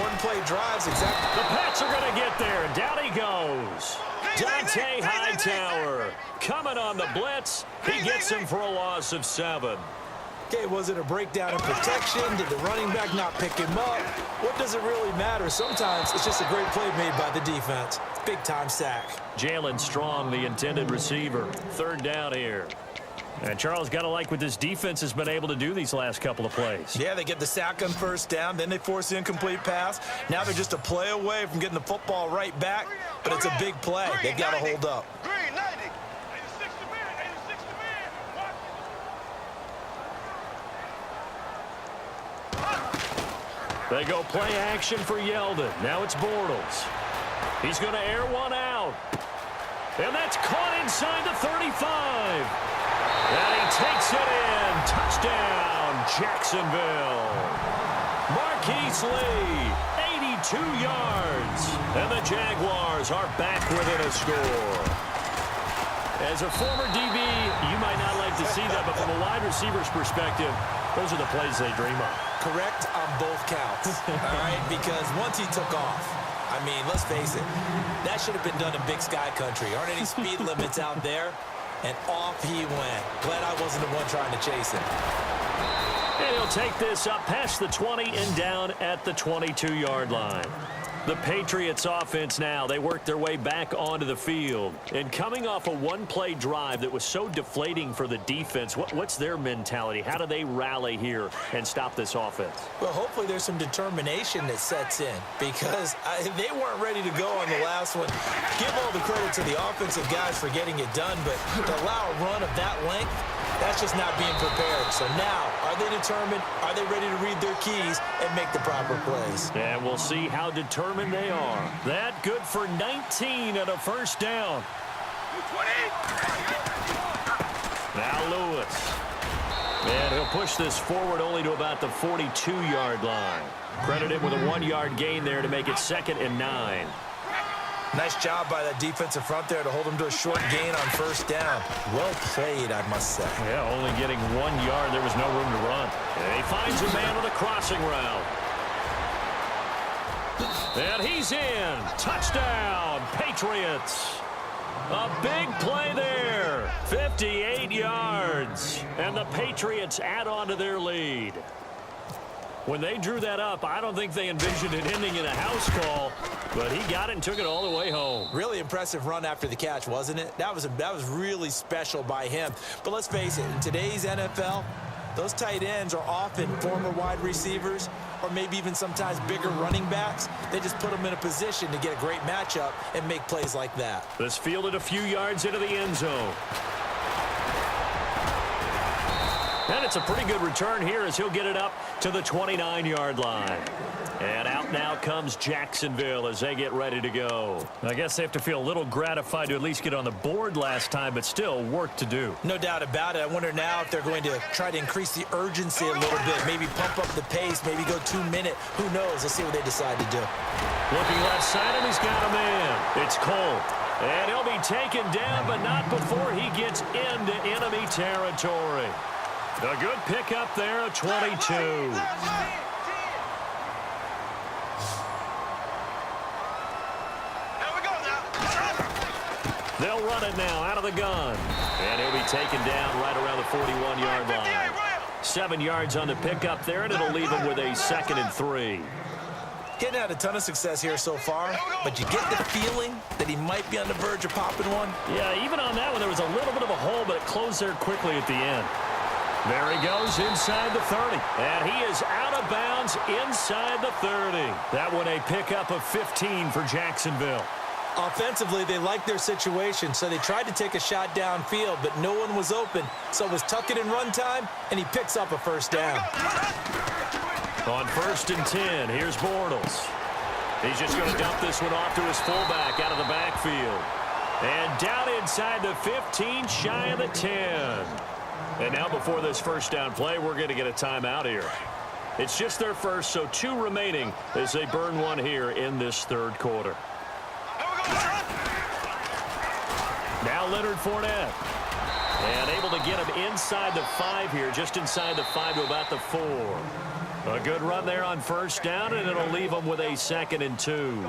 One-play drives, exactly. The Pats are going to get there. Down he goes. Dante Hightower coming on the blitz. He gets him for a loss of 7. Okay, was it a breakdown in protection? Did the running back not pick him up? What does it really matter? Sometimes it's just a great play made by the defense. Big-time sack. Jalen Strong, the intended receiver. 3rd down here. And Charles, got to like what this defense has been able to do these last couple of plays. Yeah, they get the sack on 1st down, then they force the incomplete pass. Now they're just a play away from getting the football right back, but it's a big play. They've got to hold up. They go play action for Yeldon. Now it's Bortles. He's going to air one out. And that's caught inside the 35. And he takes it in. Touchdown, Jacksonville. Marquise Lee, 82 yards. And the Jaguars are back within a score. As a former DB, you might not like to see that, but from a wide receiver's perspective, those are the plays they dream of. Correct on both counts, all right? Because once he took off, I mean, let's face it, that should have been done in Big Sky Country. Aren't any speed limits out there? And off he went. Glad I wasn't the one trying to chase him. And he'll take this up past the 20 and down at the 22-yard line. The Patriots offense now, they work their way back onto the field. And coming off a one-play drive that was so deflating for the defense, what's their mentality? How do they rally here and stop this offense? Well, hopefully there's some determination that sets in because they weren't ready to go on the last one. Give all the credit to the offensive guys for getting it done, but to allow a run of that length, that's just not being prepared. So now, are they determined? Are they ready to read their keys and make the proper plays? And we'll see how determined they are. That good for 19 at a 1st down. Now Lewis. And he'll push this forward only to about the 42-yard line. Credit him with a 1-yard gain there to make it 2nd and 9. Nice job by that defensive front there to hold him to a short gain on 1st down. Well played, I must say. Yeah, only getting 1 yard. There was no room to run. And he finds a man with a crossing route. And he's in. Touchdown, Patriots. A big play there. 58 yards. And the Patriots add on to their lead. When they drew that up, I don't think they envisioned it ending in a house call, but he got it and took it all the way home. Really impressive run after the catch, wasn't it? That was really special by him. But let's face it, in today's NFL, those tight ends are often former wide receivers or maybe even sometimes bigger running backs. They just put them in a position to get a great matchup and make plays like that. This fielded a few yards into the end zone. And it's a pretty good return here as he'll get it up to the 29-yard line. And out now comes Jacksonville as they get ready to go. I guess they have to feel a little gratified to at least get on the board last time, but still work to do. No doubt about it. I wonder now if they're going to try to increase the urgency a little bit, maybe pump up the pace, maybe go 2-minute. Who knows? Let's see what they decide to do. Looking left side, and he's got a man. It's Cole. And he'll be taken down, but not before he gets into enemy territory. A good pickup there at 22. They'll run it now out of the gun. And he'll be taken down right around the 41-yard line. 7 yards on the pickup there, and it'll leave him with a 2nd and 3. Getting had a ton of success here so far, but you get the feeling that he might be on the verge of popping one. Yeah, even on that one, there was a little bit of a hole, but it closed there quickly at the end. There he goes inside the 30. And he is out of bounds inside the 30. That one a pickup of 15 for Jacksonville. Offensively, they liked their situation, so they tried to take a shot downfield, but no one was open. So it was tuck it in run time, and he picks up a 1st down. On 1st and 10, here's Bortles. He's just going to dump this one off to his fullback out of the backfield. And down inside the 15, shy of the 10. And now before this 1st down play, we're going to get a timeout here. It's just their first, so 2 remaining as they burn one here in this 3rd quarter. Now Leonard Fournette. And able to get him inside the 5 here, just inside the 5 to about the 4. A good run there on first down, and it'll leave them with a 2nd and 2.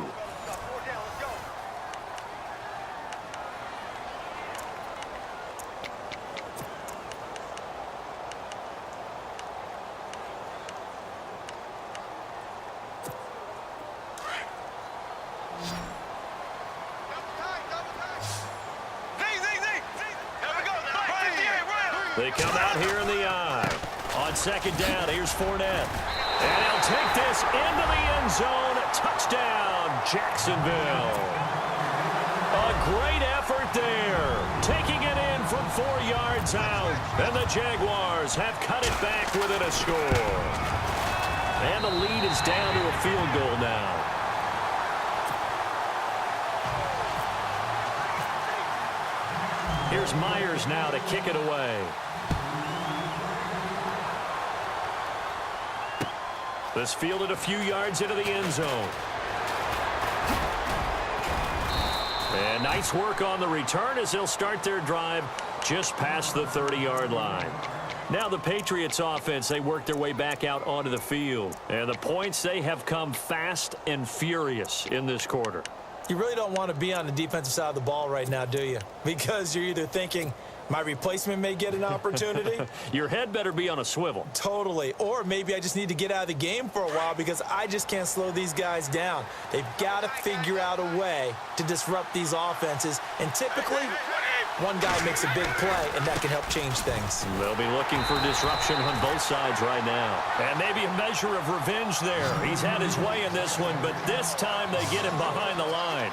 They come out here in the eye. On 2nd down, here's Fournette. And he'll take this into the end zone. Touchdown, Jacksonville. A great effort there. Taking it in from 4 yards out. And the Jaguars have cut it back within a score. And the lead is down to a field goal now. Here's Myers now to kick it away. This fielded a few yards into the end zone. And nice work on the return as they'll start their drive just past the 30-yard line. Now the Patriots offense, they work their way back out onto the field. And the points, they have come fast and furious in this quarter. You really don't want to be on the defensive side of the ball right now, do you? Because you're either thinking, my replacement may get an opportunity. Your head better be on a swivel. Totally. Or maybe I just need to get out of the game for a while because I just can't slow these guys down. They've got to figure out a way to disrupt these offenses. And typically, one guy makes a big play, and that can help change things. They'll be looking for disruption on both sides right now. And maybe a measure of revenge there. He's had his way in this one, but this time they get him behind the line.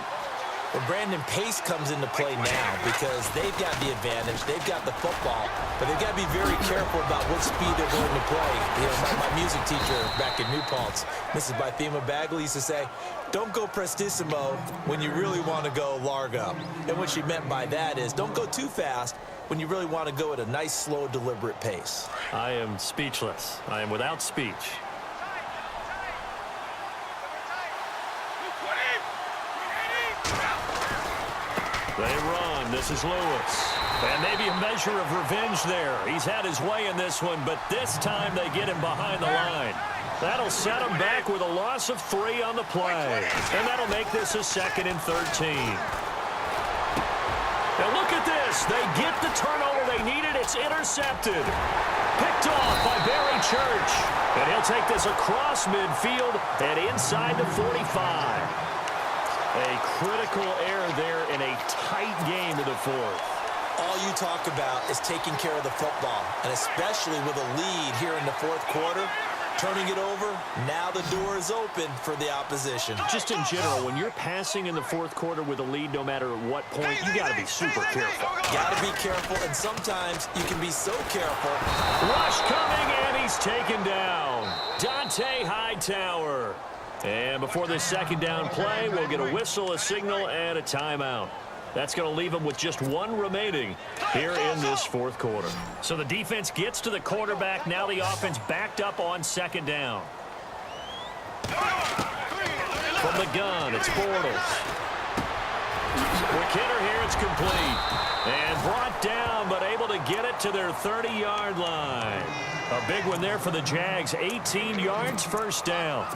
Well, Brandon, pace comes into play now because they've got the advantage. They've got the football, but they've got to be very careful about what speed they're going to play. You know, my music teacher back in New Paltz, Mrs. Bythema Bagley, used to say, don't go prestissimo when you really want to go largo. And what she meant by that is don't go too fast when you really want to go at a nice, slow, deliberate pace. I am speechless. I am without speech. They run. This is Lewis. And maybe a measure of revenge there. He's had his way in this one, but this time they get him behind the line. That'll set him back with a loss of 3 on the play. And that'll make this a 2nd and 13. Now look at this. They get the turnover they needed. It's intercepted. Picked off by Barry Church. And he'll take this across midfield and inside the 45. A critical error there in a tight game to the 4th. All you talk about is taking care of the football, and especially with a lead here in the 4th quarter, turning it over, now the door is open for the opposition. Just in general, when you're passing in the 4th quarter with a lead, no matter at what point, you got to be super careful. Got to be careful, and sometimes you can be so careful. Rush coming, and he's taken down. Dante Hightower. And before this 2nd down play, we'll get a whistle, a signal, and a timeout. That's going to leave them with just 1 remaining here in this 4th quarter. So the defense gets to the quarterback. Now the offense backed up on 2nd down. From the gun, it's Bortles. Quick hitter here, it's complete. And brought down, but able to get it to their 30-yard line. A big one there for the Jags. 18 yards, 1st down.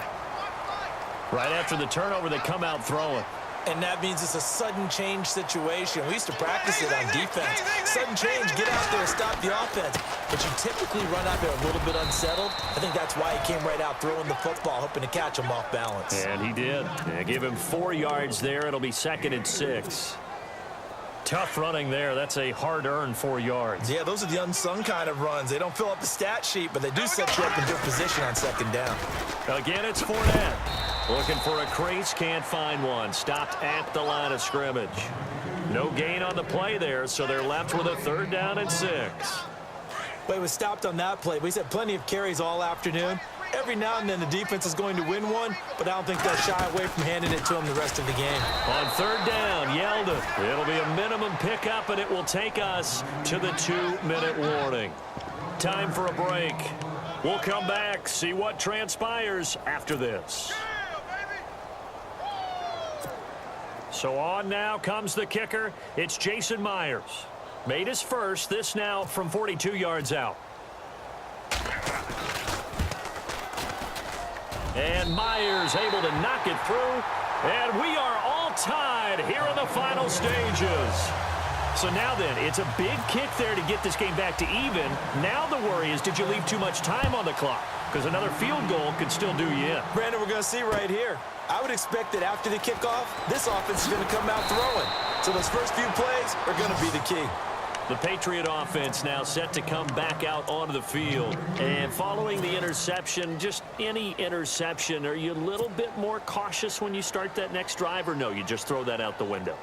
Right after the turnover, they come out throwing. And that means it's a sudden change situation. We used to practice it on defense. Sudden change, get out there, stop the offense. But you typically run out there a little bit unsettled. I think that's why he came right out throwing the football, hoping to catch him off balance. And he did. Yeah, give him 4 yards there. It'll be 2nd and 6. Tough running there. That's a hard-earned 4 yards. Yeah, those are the unsung kind of runs. They don't fill up the stat sheet, but they do set you up in good position on 2nd down. Again, it's Fournette. Looking for a crease, can't find one. Stopped at the line of scrimmage. No gain on the play there, so they're left with a 3rd down and 6. Well, he was stopped on that play, but he's had plenty of carries all afternoon. Every now and then the defense is going to win one, but I don't think they'll shy away from handing it to him the rest of the game. On 3rd down, Yeldon. It'll be a minimum pickup, and it will take us to the 2-minute warning. Time for a break. We'll come back, see what transpires after this. So on now comes the kicker. It's Jason Myers. Made his first, this now from 42 yards out. And Myers able to knock it through. And we are all tied here in the final stages. So now then, it's a big kick there to get this game back to even. Now the worry is, did you leave too much time on the clock? Because another field goal could still do you in. Brandon, we're going to see right here. I would expect that after the kickoff, this offense is going to come out throwing. So those first few plays are going to be the key. The Patriot offense now set to come back out onto the field. And following the interception, just any interception, are you a little bit more cautious when you start that next drive, or no, you just throw that out the window?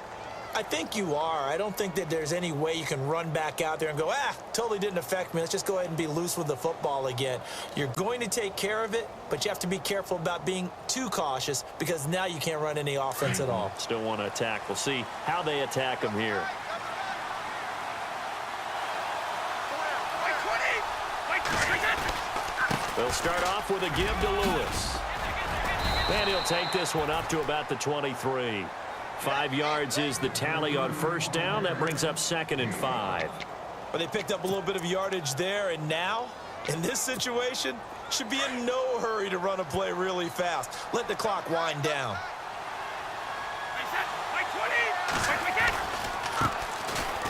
I think you are. I don't think that there's any way you can run back out there and go, totally didn't affect me. Let's just go ahead and be loose with the football again. You're going to take care of it, but you have to be careful about being too cautious because now you can't run any offense at all. Still want to attack. We'll see how they attack them here. They'll start off with a give to Lewis. And he'll take this one up to about the 23. 5 yards is the tally on first down. That brings up 2nd and 5. But they picked up a little bit of yardage there, and now, in this situation, should be in no hurry to run a play really fast. Let the clock wind down.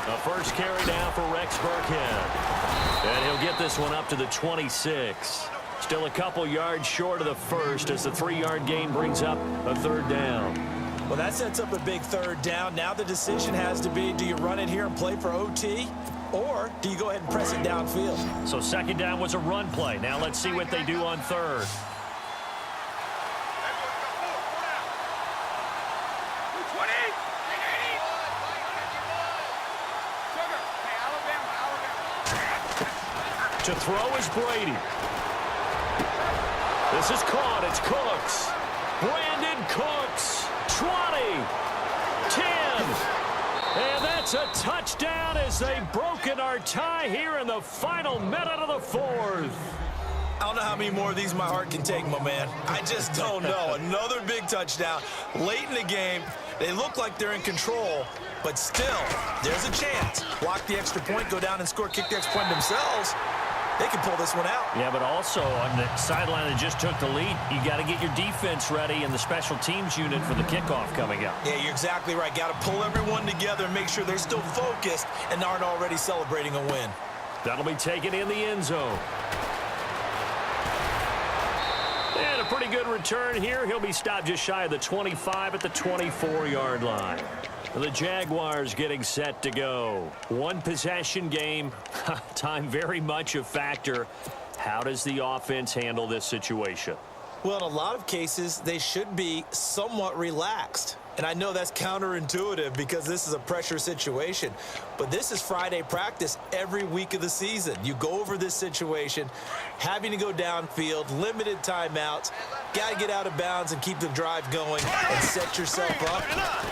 A first carry down for Rex Burkhead. And he'll get this one up to the 26. Still a couple yards short of the first as the 3-yard gain brings up a 3rd down. Well, that sets up a big 3rd down. Now the decision has to be, do you run it here and play for OT, or do you go ahead and press it downfield? So 2nd down was a run play. Now let's see what they do on 3rd. To throw is Brady. This is caught. It's Cooks. Brandon Cooks. 20. 10. And that's a touchdown as they've broken our tie here in the final minute of the 4th. I don't know how many more of these my heart can take, my man. I just don't know. Another big touchdown late in the game. They look like they're in control, but still, there's a chance. Block the extra point, go down and score, kick the extra point themselves. They can pull this one out. Yeah, but also on the sideline that just took the lead, you got to get your defense ready and the special teams unit for the kickoff coming up. Yeah, you're exactly right. Got to pull everyone together and make sure they're still focused and aren't already celebrating a win. That'll be taken in the end zone. And a pretty good return here. He'll be stopped just shy of the 25 at the 24-yard line. The Jaguars getting set to go. One possession game. Time very much a factor. How does the offense handle this situation? Well, in a lot of cases, they should be somewhat relaxed. And I know that's counterintuitive because this is a pressure situation. But this is Friday practice every week of the season. You go over this situation, having to go downfield, limited timeouts, got to get out of bounds and keep the drive going and set yourself up.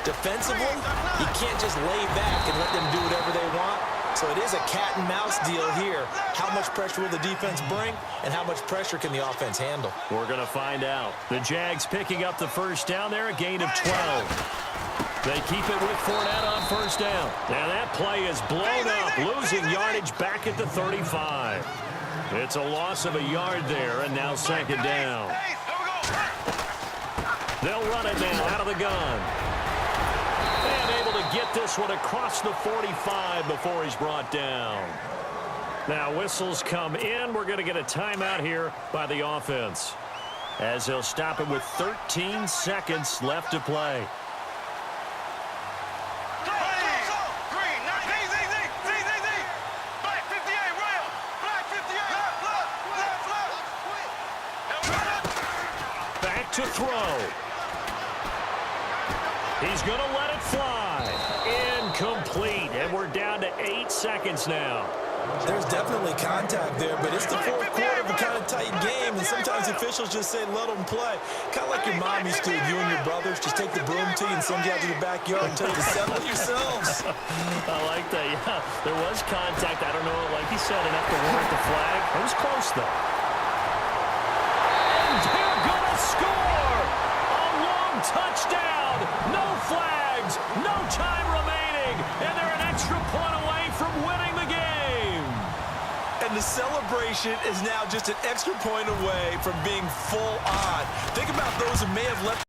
Defensively, you can't just lay back and let them do whatever they want. So it is a cat and mouse deal here. How much pressure will the defense bring, and how much pressure can the offense handle? We're going to find out. The Jags picking up the first down there, a gain of 12. They keep it with Fournette on first down. Now that play is blown up, losing yardage back at the 35. It's a loss of a yard there, and now 2nd down. They'll run it now out of the gun. And able to get this one across the 45 before he's brought down. Now whistles come in. We're going to get a timeout here by the offense, as they'll stop it with 13 seconds left to play. Back to throw. He's going to let it fly. Incomplete. And we're down to 8 seconds now. There's definitely contact there, but it's the 4th quarter of a kind of tight game, and sometimes officials just say let them play. Kind of like your mom used to, you and your brothers just take the broom to you and send you out to the backyard and tell you to settle yourselves. I like that, yeah. There was contact. I don't know, like he said, enough to warrant the flag. It was close, though. And they're going to score! A long touchdown! No flags! No time remaining! And they're an extra point away from winning the game! And the celebration is now just an extra point away from being full on. Think about those who may have left